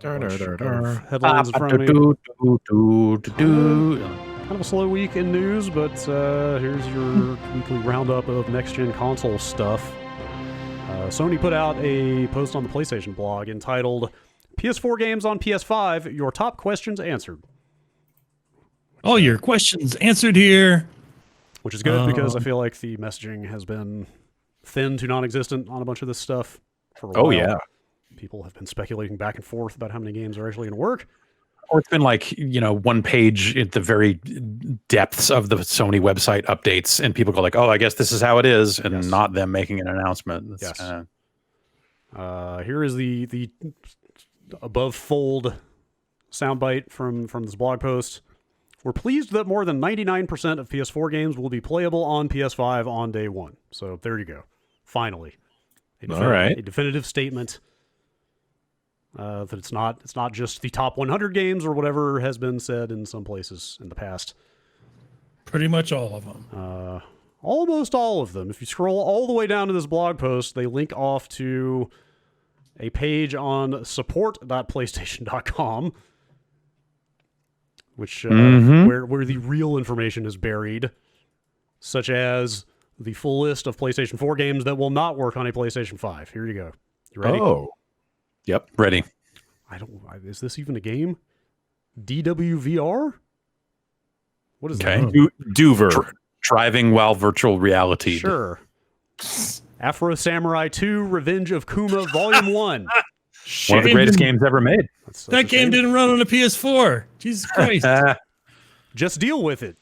Headlines in front of me. Kind of a slow week in news, but here's your weekly roundup of next-gen console stuff. Sony put out a post on the PlayStation blog entitled PS4 Games on PS5, Your Top Questions Answered. All your questions answered here. Which is good because I feel like the messaging has been thin to non-existent on a bunch of this stuff for a while. Oh, yeah. People have been speculating back and forth about how many games are actually going to work. Or it's been like, one page at the very depths of the Sony website updates, and people go like, oh, I guess this is how it is, and not them making an announcement. Yes. Here is the above fold soundbite from this blog post. We're pleased that more than 99% of PS4 games will be playable on PS5 on day one. So there you go. Finally. A definitive statement. That it's not just the top 100 games or whatever has been said in some places in the past. Pretty much all of them. Almost all of them. If you scroll all the way down to this blog post, they link off to a page on support.playstation.com, which where the real information is buried, such as the full list of PlayStation 4 games that will not work on a PlayStation 5. Here you go. You ready? Oh. Yep, ready. Is this even a game? DWVR? What is that? Dover. Driving while virtual reality. Sure. Afro Samurai 2 Revenge of Kuma Volume 1. One of the greatest games ever made. That game didn't run on a PS4. Jesus Christ. Just deal with it.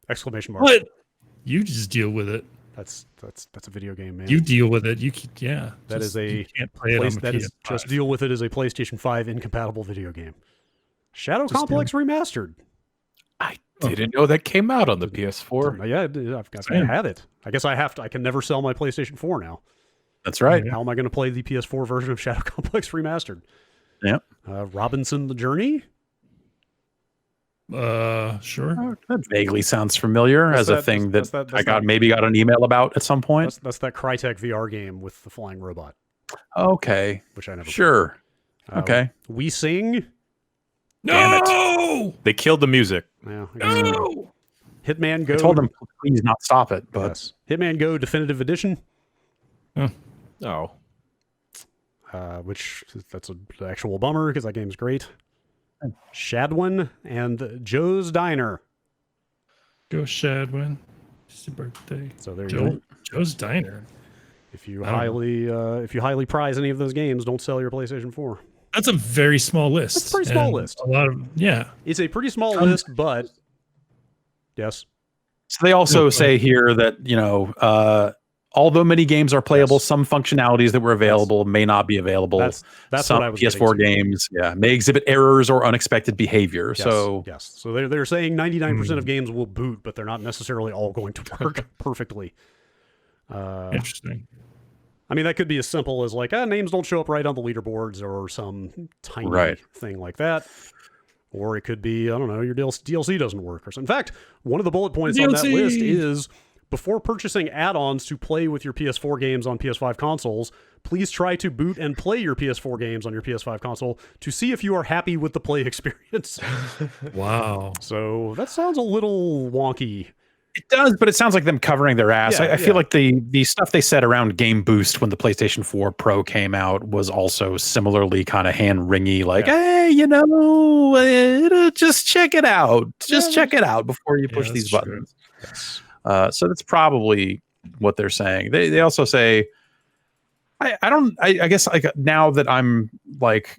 Exclamation mark. What? You just deal with it. That's a video game, man. You deal with it. You can't play it on the PS5. Just deal with it as a PlayStation 5 incompatible video game. Shadow Complex Remastered. I didn't know that came out on the PS4. Yeah, I've got to have it. I guess I can never sell my PlayStation 4 now. That's right. How am I going to play the PS4 version of Shadow Complex Remastered? Yeah. Robinson the Journey? Sure. That vaguely sounds familiar as a thing that I got an email about at some point. That's that Crytek VR game with the flying robot. Okay. Which I never Sure. Okay. We Sing? No! Damn it. They killed the music. Yeah, No! Hitman Go. I told them, please not stop it. But yes. Hitman Go Definitive Edition. Oh. Which that's an actual bummer because that game's great. Shadwin and Joe's Diner. Go Shadwin. It's your birthday. So there you go. Joe's Diner. If you highly prize any of those games, don't sell your PlayStation 4. That's a very small list. That's a pretty small list. A lot of It's a pretty small list, but yes. So they also say here that although many games are playable, some functionalities that were available may not be available. That's some what I was PS4 games, may exhibit errors or unexpected behavior. Yes, so So they're saying 99% of games will boot, but they're not necessarily all going to work perfectly. Interesting. I mean, that could be as simple as like names don't show up right on the leaderboards or some tiny thing like that. Or it could be, I don't know, your DLC doesn't work. In fact, one of the bullet points on that list is, before purchasing add-ons to play with your PS4 games on PS5 consoles, please try to boot and play your PS4 games on your PS5 console to see if you are happy with the play experience. Wow. So that sounds a little wonky. It does, but it sounds like them covering their ass. I feel like the stuff they said around Game Boost when the PlayStation 4 Pro came out was also similarly kind of hand-wringy, like, hey, just check it out. Just check it out before you push these buttons. Yes. So that's probably what they're saying. They also say, I guess like now that I'm like,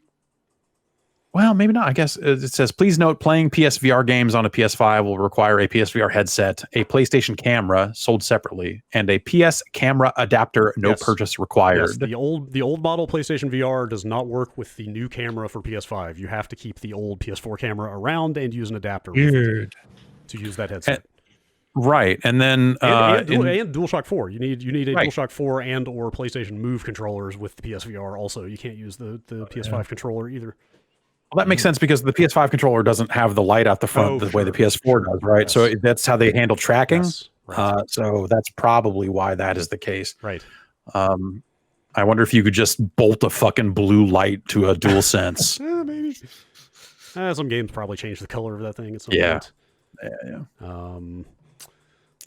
well, maybe not. I guess it says, please note playing PSVR games on a PS5 will require a PSVR headset, a PlayStation camera sold separately, and a PS camera adapter, no purchase required. Yes, the old model PlayStation VR does not work with the new camera for PS5. You have to keep the old PS4 camera around and use an adapter to use that headset. Right, and then and DualShock 4. You need a DualShock 4 and or PlayStation Move controllers with the PSVR. Also, you can't use the PS5 controller either. Well, that makes sense because the PS5 controller doesn't have the light out the front the way the PS4 does, right? Yes. So that's how they handle tracking. Yes. Right. So that's probably why that is the case. Right. I wonder if you could just bolt a fucking blue light to a DualSense. Maybe. Some games probably change the color of that thing at some point. Yeah.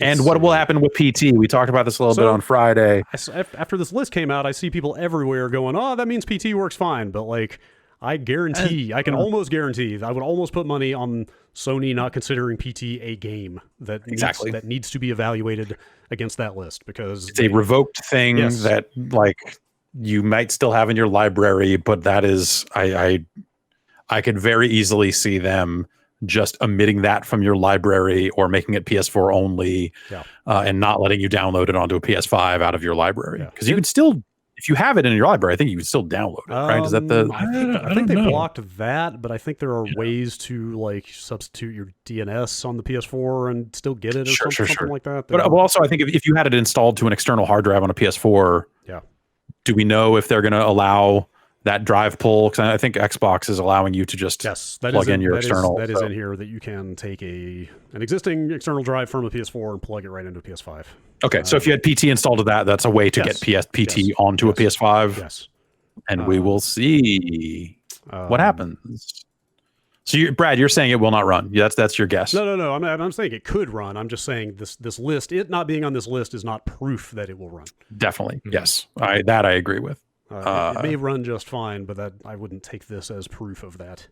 And what will happen with PT? We talked about this a little bit on Friday. After this list came out, I see people everywhere going, "Oh, that means PT works fine." But like, I guarantee, I can almost guarantee, I would almost put money on Sony not considering PT a game that needs to be evaluated against that list, because it's a revoked thing that like you might still have in your library, but that is I could very easily see them just omitting that from your library or making it PS4 only, and not letting you download it onto a PS5 out of your library. Because you could still, if you have it in your library, I think you could still download it, right? Is that the? I think they blocked that, but I think there are ways to like substitute your DNS on the PS4 and still get it, or something like that. But also, I think if you had it installed to an external hard drive on a PS4, do we know if they're going to allow that drive pull? Because I think Xbox is allowing you to just plug in your external. That is in here, that you can take an existing external drive from a PS4 and plug it right into a PS5. Okay, so if you had PT installed to that's a way to get PT onto a PS5. Yes. And we will see what happens. So, Brad, you're saying it will not run. That's your guess. No. I'm saying it could run. I'm just saying this list, it not being on this list, is not proof that it will run. Definitely, yes. I agree with. It may run just fine, but that I wouldn't take this as proof of that.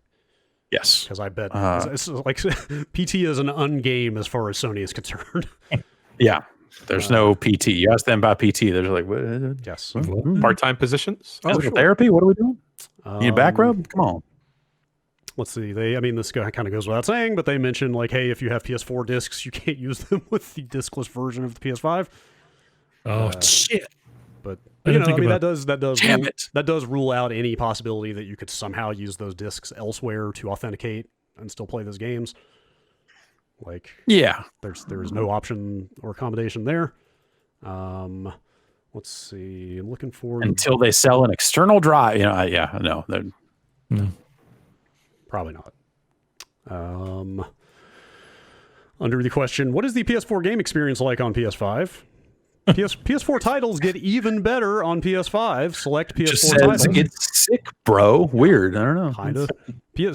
Yes, because I bet it's like PT is an ungame as far as Sony is concerned. Yeah, there's no PT. You ask them about PT, they're like, what? Yes, part-time positions. Physical therapy. What are we doing? Need a back rub? Come on. Let's see. This kind of goes without saying, but they mentioned like, hey, if you have PS4 discs, you can't use them with the discless version of the PS5. Oh shit! But that does rule out any possibility that you could somehow use those discs elsewhere to authenticate and still play those games. Like, there's no option or accommodation there. Let's see. I'm looking forward until they sell an external drive. Probably not. Under the question, what is the PS4 game experience like on PS5? PS4 titles get even better on PS5. Select PS4 titles. It's sick, bro. Weird. I don't know. Kind of.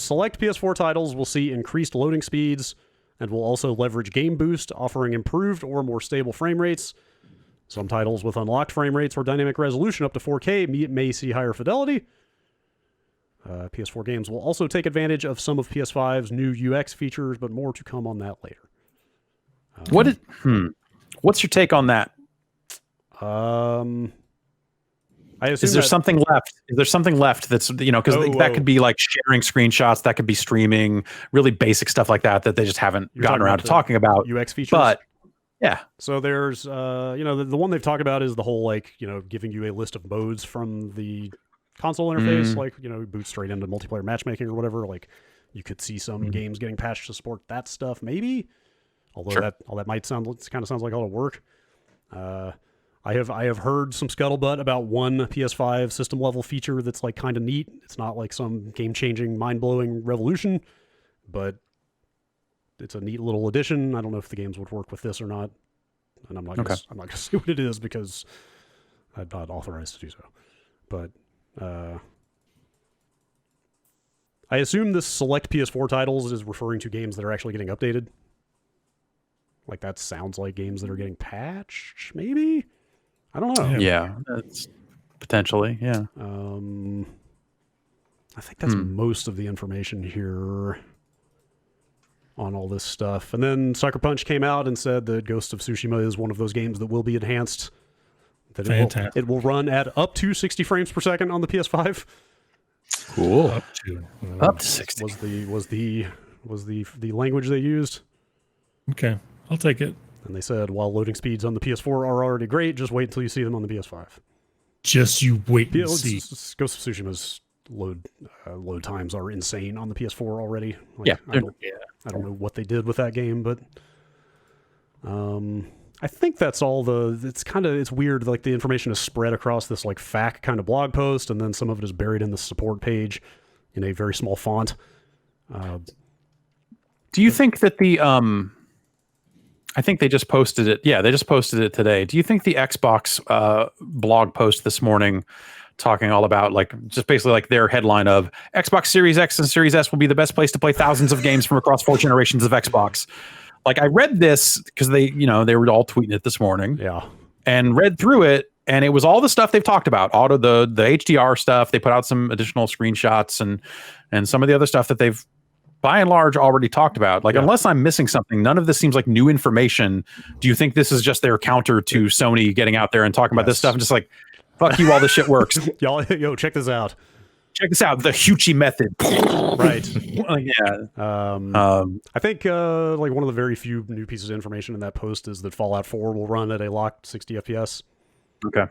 Select PS4 titles will see increased loading speeds and will also leverage Game Boost, offering improved or more stable frame rates. Some titles with unlocked frame rates or dynamic resolution up to 4K may see higher fidelity. PS4 games will also take advantage of some of PS5's new UX features, but more to come on that later. What's your take on that? Is there something left? Is there something left that's, because that could be like sharing screenshots, that could be streaming, really basic stuff like that they just haven't gotten around to talking about. UX features? But, yeah. So there's, the one they've talked about is the whole, giving you a list of modes from the console interface, boot straight into multiplayer matchmaking or whatever. Like, you could see some games getting patched to support that stuff, maybe. Although that might sound like all to work. I have heard some scuttlebutt about one PS5 system level feature that's like kind of neat. It's not like some game changing, mind blowing revolution, but it's a neat little addition. I don't know if the games would work with this or not, and I'm not going to say what it is because I'm not authorized to do so. But I assume this select PS4 titles is referring to games that are actually getting updated. Like, that sounds like games that are getting patched, maybe? I don't know. Yeah, that's potentially, yeah. I think that's most of the information here on all this stuff. And then Sucker Punch came out and said that Ghost of Tsushima is one of those games that will be enhanced. That it will run at up to 60 frames per second on the PS5. Cool. Up to 60 was the language they used. Okay, I'll take it. And they said, while loading speeds on the PS4 are already great, just wait until you see them on the PS5. Just you wait and see. Ghost of Tsushima's load times are insane on the PS4 already. I don't know what they did with that game, but I think that's all it's weird. Like, the information is spread across this like FAQ kind of blog post, and then some of it is buried in the support page in a very small font. Do you think that I think they just posted it. Yeah, they just posted it today. Do you think the Xbox blog post this morning talking all about like just basically like their headline of Xbox Series X and Series S will be the best place to play thousands of games from across 4 generations of Xbox? Like I read this because they were all tweeting it this morning. Yeah. And read through it, and it was all the stuff they've talked about. The HDR stuff. They put out some additional screenshots and some of the other stuff that they've by and large already talked about. Like, unless I'm missing something, none of this seems like new information. Do you think this is just their counter to Sony getting out there and talking about this stuff and just like, fuck you, all this shit works? Yo, check this out. Check this out. The Hucci method. Right. Yeah. I think like one of the very few new pieces of information in that post is that Fallout 4 will run at a locked 60 FPS. Okay.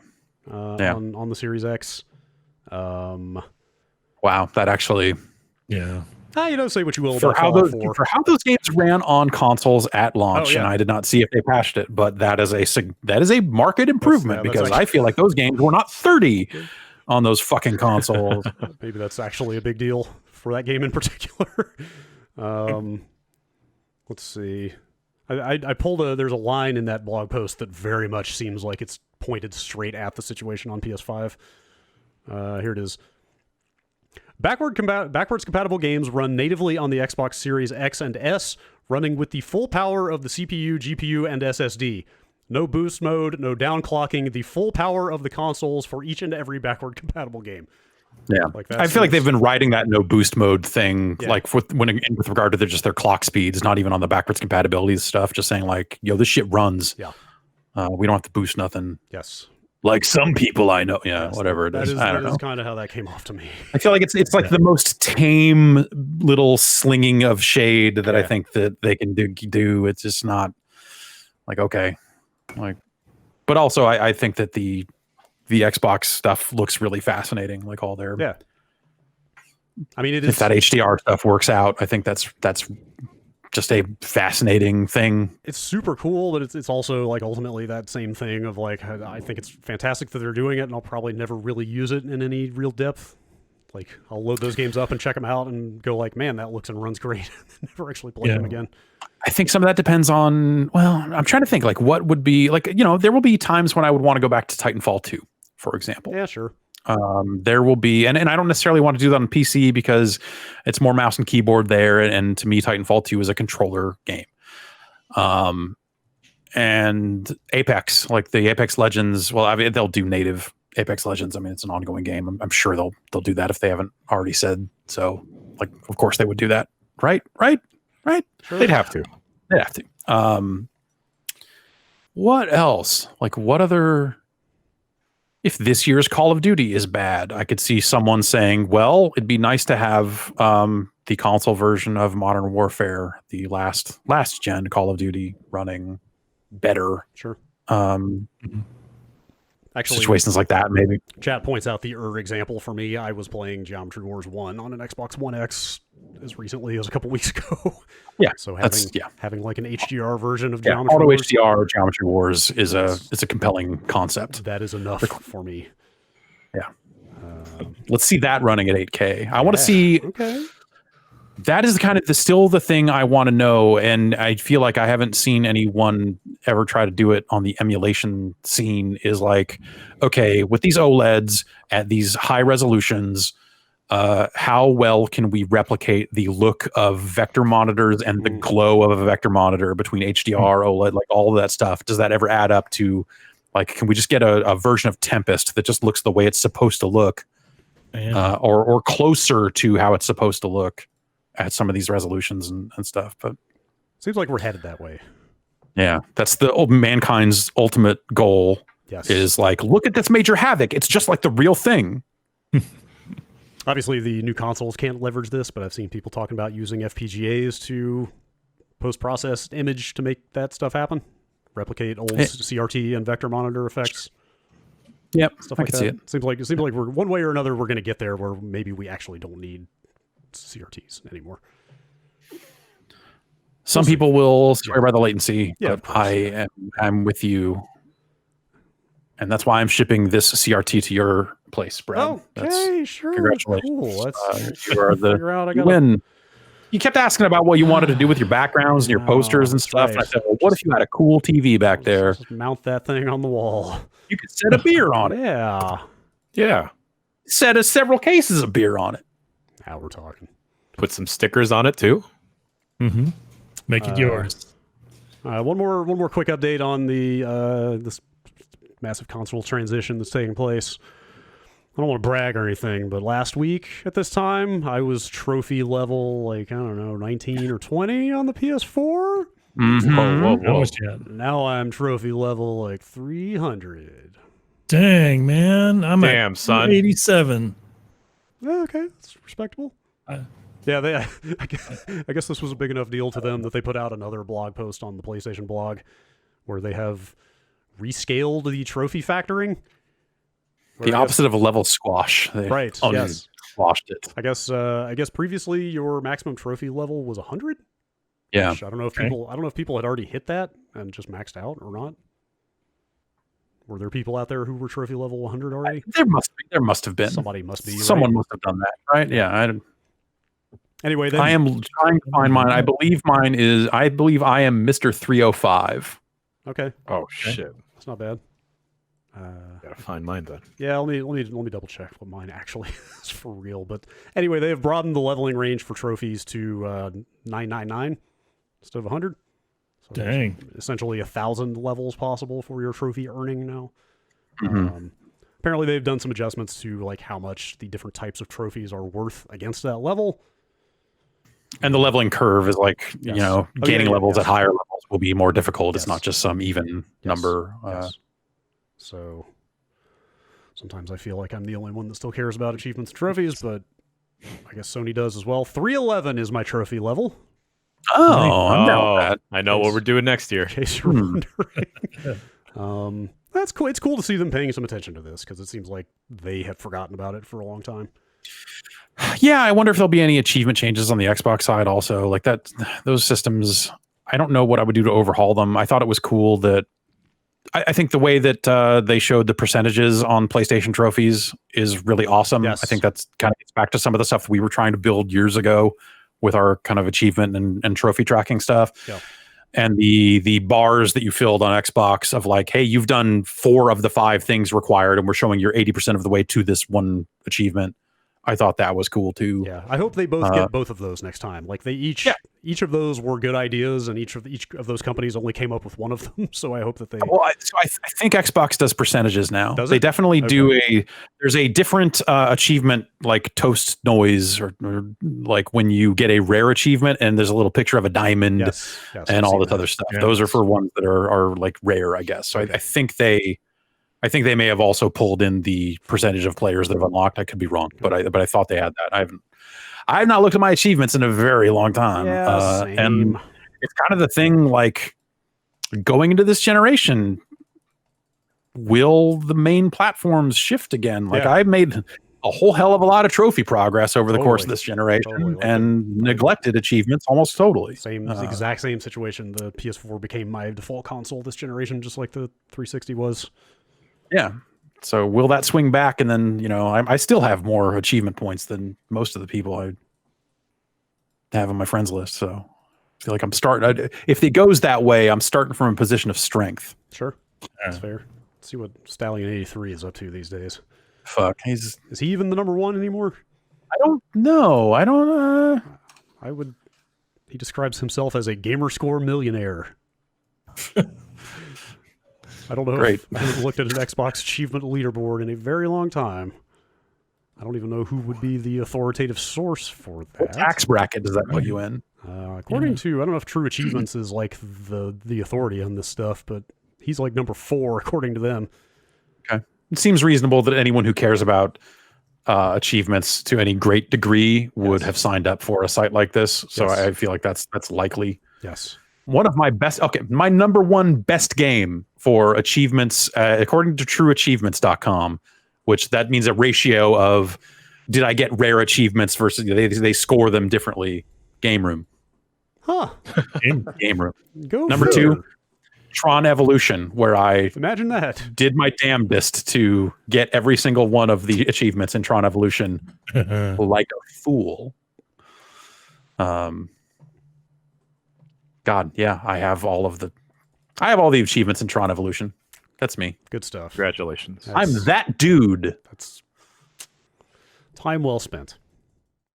On the Series X. Wow. That actually. Yeah. Say what you will for about how Fallout those 4. for how those games ran on consoles at launch, and I did not see if they patched it, but that is a market improvement because I feel like those games were not 30 on those fucking consoles. Maybe that's actually a big deal for that game in particular. Let's see. I pulled there's a line in that blog post that very much seems like it's pointed straight at the situation on PS5. Here it is. Backwards compatible games run natively on the Xbox Series X and S, running with the full power of the CPU, GPU, and SSD. No boost mode, no downclocking, the full power of the consoles for each and every backward compatible game. Yeah, I feel like they've been riding that no boost mode thing, like with regard to their clock speeds, not even on the backwards compatibility stuff. Just saying like, yo, this shit runs. Yeah, we don't have to boost nothing. Yes. Like some people I know, whatever it is. That is kind of how that came off to me. I feel like it's like the most tame little slinging of shade that I think that they can do. It's just not like, okay, like, but also I think that the Xbox stuff looks really fascinating. Like all their I mean, it is, if that HDR stuff works out, I think that's just a fascinating thing. It's super cool, but it's also like ultimately that same thing of like, I think it's fantastic that they're doing it, and I'll probably never really use it in any real depth. Like I'll load those games up and check them out and go like, man, that looks and runs great. Never actually play them again. I think some of that depends on, well, I'm trying to think like what would be like, there will be times when I would want to go back to Titanfall 2, for example. Yeah, sure. There will be, and I don't necessarily want to do that on PC because it's more mouse and keyboard there. And to me, Titanfall 2 is a controller game. And Apex, like the Apex Legends, well, I mean, they'll do native Apex Legends. I mean, it's an ongoing game. I'm sure they'll do that if they haven't already said so. Like, of course they would do that. Right. Sure. They'd have to. What else? Like what other... If this year's Call of Duty is bad, I could see someone saying, well, it'd be nice to have the console version of Modern Warfare, the last gen Call of Duty running better. Sure. Actually, situations like that, maybe. Chat points out the example for me. I was playing Geometry Wars 1 on an Xbox One X as recently as a couple weeks ago. Yeah. So having like an HDR version of Geometry Auto Wars. HDR Geometry Wars is a compelling concept. That is enough for me. Yeah. Let's see that running at 8K. I want to see. Okay. That is still the thing I want to know, and I feel like I haven't seen anyone ever try to do it on the emulation scene. Is like, okay, with these OLEDs at these high resolutions, how well can we replicate the look of vector monitors and the glow of a vector monitor between HDR, OLED, like all of that stuff? Does that ever add up to, like, can we just get a version of Tempest that just looks the way it's supposed to look, or closer to how it's supposed to look at some of these resolutions and stuff? But seems like we're headed that way. Yeah, that's mankind's ultimate goal. Yes. Is like, look at this major havoc. It's just like the real thing. Obviously, the new consoles can't leverage this, but I've seen people talking about using FPGAs to post-process image to make that stuff happen. Replicate old CRT and vector monitor effects. Yep, stuff I like can that. see it. Seems like we're one way or another we're going to get there where maybe we actually don't need CRTs anymore. Some people will swear by the latency, yeah, but I'm with you. And that's why I'm shipping this CRT to your place, Brad. Okay, sure. Congratulations. Cool. You are the win. You kept asking about what you wanted to do with your backgrounds and your posters and stuff. Right. And I said, well, what if you had a cool TV back there? Just mount that thing on the wall. You could set a beer on it. Yeah. Set several cases of beer on it. Now we're talking. Put some stickers on it too. Mm-hmm. Make it yours. One more quick update on the this massive console transition that's taking place. I don't want to brag or anything, but last week at this time, I was trophy level, like, I don't know, 19 or 20 on the PS4. Whoa. How much yet? Now I'm trophy level, like, 300. Dang, man. I'm Damn, at son. 87. Okay, that's respectable. Yeah, I guess this was a big enough deal to them that they put out another blog post on the PlayStation blog where they have rescaled the trophy factoring. The opposite of a level squash. They yes. Squashed it. I guess previously your maximum trophy level was 100. Yeah. I don't know if people had already hit that and just maxed out or not. Were there people out there who were trophy level 100 already? There must have been. Somebody must be. Someone must have done that, right? Yeah. Anyway, I am trying to find mine. I believe I am Mr. 305. Okay. Oh shit. That's not bad. Gotta find mine then. Yeah, let me double check what mine actually is for real. But anyway, they have broadened the leveling range for trophies to 999 instead of 100. So dang. Essentially 1,000 levels possible for your trophy earning now. Mm-hmm. Apparently, they've done some adjustments to like how much the different types of trophies are worth against that level. And the leveling curve is like, gaining levels at higher levels will be more difficult. It's not just some even number. So sometimes I feel like I'm the only one that still cares about achievements and trophies, but I guess Sony does as well. 311 is my trophy level. Oh, I'm down with that. I know what we're doing next year. In case you're wondering. That's cool. It's cool to see them paying some attention to this because it seems like they have forgotten about it for a long time. Yeah, I wonder if there'll be any achievement changes on the Xbox side also. Like that, those systems, I don't know what I would do to overhaul them. I thought it was cool that I think the way that they showed the percentages on PlayStation trophies is really awesome. Yes. I think that's kind of gets back to some of the stuff we were trying to build years ago with our kind of achievement and trophy tracking stuff. Yeah. And the bars that you filled on Xbox of like, hey, you've done 4 of the 5 things required, and we're showing you're 80% of the way to this one achievement. I thought that was cool too. Yeah, I hope they both get both of those next time. Like they each of those were good ideas, and each of those companies only came up with one of them. So I hope that they. Well, I think Xbox does percentages now. They definitely do there's a different achievement like toast noise or like when you get a rare achievement and there's a little picture of a diamond and all this other stuff. Yeah. Those are for ones that are like rare, I guess. So I think they may have also pulled in the percentage of players that have unlocked. I could be wrong, but I thought they had that. I have not looked at my achievements in a very long time. Yeah, same. And it's kind of the thing, like going into this generation, will the main platforms shift again? Like I've made a whole hell of a lot of trophy progress over the course of this generation and neglected achievements almost totally. Exact same situation. The PS4 became my default console this generation, just like the 360 was. Yeah. So will that swing back? And then, I still have more achievement points than most of the people I have on my friends list. So I feel like I'm starting. If it goes that way, I'm starting from a position of strength. Sure. That's fair. Let's see what Stallion 83 is up to these days. Fuck. Is he even the number 1 anymore? I don't know. He describes himself as a gamer score millionaire. I don't know. Great. I haven't looked at an Xbox achievement leaderboard in a very long time. I don't even know who would be the authoritative source for that. What tax bracket does that put you in? According to, I don't know if True Achievements is like the authority on this stuff, but he's like number 4 according to them. Okay. It seems reasonable that anyone who cares about achievements to any great degree would have signed up for a site like this. So I feel like that's likely. Yes. One of my my number 1 best game for achievements, according to trueachievements.com, which that means a ratio of did I get rare achievements versus they score them differently. Game Room. Huh. Game Room. Go number 2, Tron Evolution, where I imagine that did my damnedest to get every single one of the achievements in Tron Evolution like a fool. God, yeah, I have all the achievements in Tron Evolution. That's me. Good stuff. Congratulations. I'm that dude. That's time well spent.